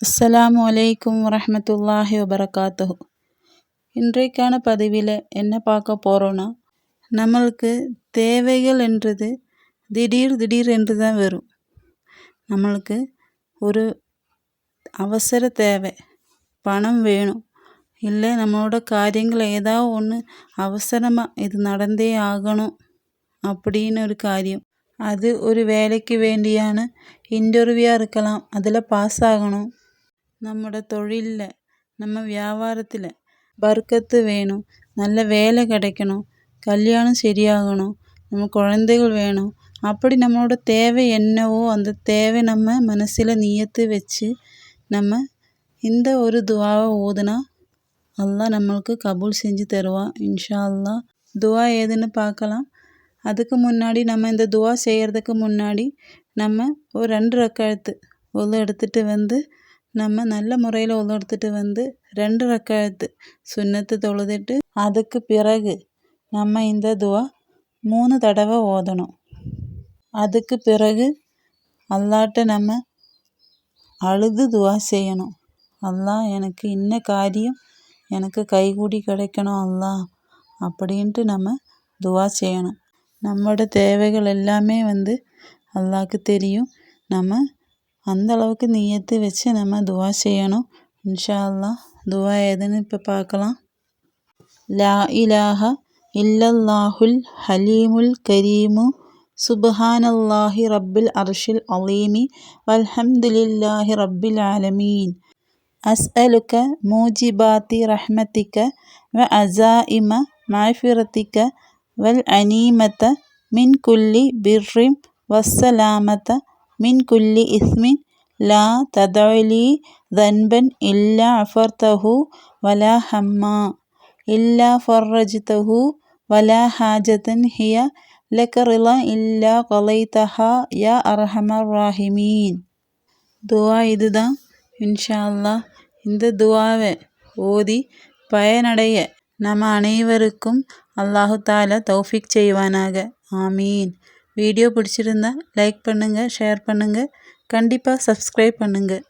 அஸ்ஸலாமு அலைக்கும் வரஹ்மத்துல்லாஹி வபரகாத்துஹு. இன்றைக்கான பதிவில் என்ன பார்க்க போகிறோன்னா, நம்மளுக்கு தேவைகள் என்றது திடீர் என்று தான் வரும். நம்மளுக்கு ஒரு அவசர தேவை, பணம் வேணும், இல்லை நம்மளோட காரியங்கள் ஏதாவது ஒன்று அவசரமாக இது நடந்தே ஆகணும் அப்படின்னு ஒரு காரியம். அது ஒரு வேலைக்கு வேண்டியான இன்டர்வியூவாக இருக்கலாம், அதில் பாஸ் ஆகணும். நம்மளோட தொழிலில், நம்ம வியாபாரத்தில் பர்க்கத்து வேணும், நல்ல வேலை கிடைக்கணும், கல்யாணம் சரியாகணும், நம்ம குழந்தைகள் வேணும். அப்படி நம்மளோட தேவை என்னவோ அந்த தேவை நம்ம மனசில் நியத்து வச்சு நம்ம இந்த ஒரு துவாவை ஓதுனா அல்லாஹ் நம்மளுக்கு கபூல் செஞ்சு தருவான் இன்ஷா அல்லாஹ். துவா ஏதுன்னு பார்க்கலாம். அதுக்கு முன்னாடி நம்ம இந்த துவா செய்கிறதுக்கு முன்னாடி நம்ம ஒரு 2 ரக்காயத்து ஒது எடுத்துகிட்டு நம்ம நல்ல முறையில் ஒது எடுத்துகிட்டு 2 ரக்காயத்து சுன்னத்து தொழுதுட்டு அதுக்கு பிறகு நம்ம இந்த துவா 3 தடவை ஓதணும். அதுக்கு பிறகு அல்லாட்ட நம்ம அழுது துவா செய்யணும். அல்லாஹ் எனக்கு இன்ன காரியம் எனக்கு கைகூடி கிடைக்கணும் அல்லாஹ் அப்படின்ட்டு நம்ம துவா செய்யணும். நம்மளோட தேவைகள் எல்லாமே அல்லாஹ்க்கு தெரியும். நம்ம அந்த அளவுக்கு நியத்து வச்சு நம்ம துவா செய்யணும் இன்ஷா அல்லாஹ். துவா எதுன்னு இப்போ பார்க்கலாம். லா இலாஹ இல்லல்லாஹுல் ஹலீமுல் கரீமு சுப்ஹானல்லாஹி ரப்பில் அர்ஷில் அலீமி வல்ஹம்துலில்லாஹி ரப்பில் ஆலமீன். அஸ்அலுக மூஜிபாத்தி ரஹ்மதிக வ அஸாயிம மஃபிரதிக வல் அனீமத மின் குல்லி பிர்ரிம் வஸ்ஸலாமத மின் குல்லி இஸ்மின் லா ததஅலி தன்பன் இல்லா அஃபர்தஹு வலா ஹம்மா இல்லா ஃபர்ரஜ்தஹு வலா ஹாஜத்தன் ஹிய லக ரிலா இல்லா கலைதஹா யா அர்ஹமர் ராஹிமீன். துவா இதுதான் இன்ஷா அல்லாஹ். இந்த துவாவை ஓதி பயனடைய நம்ம அனைவருக்கும் அல்லாஹு தாலா தௌஃபீக் செய்வானாக. ஆமீன். வீடியோ பிடிச்சிருந்தா லைக் பண்ணுங்கள், ஷேர் பண்ணுங்கள், கண்டிப்பாக சப்ஸ்கிரைப் பண்ணுங்கள்.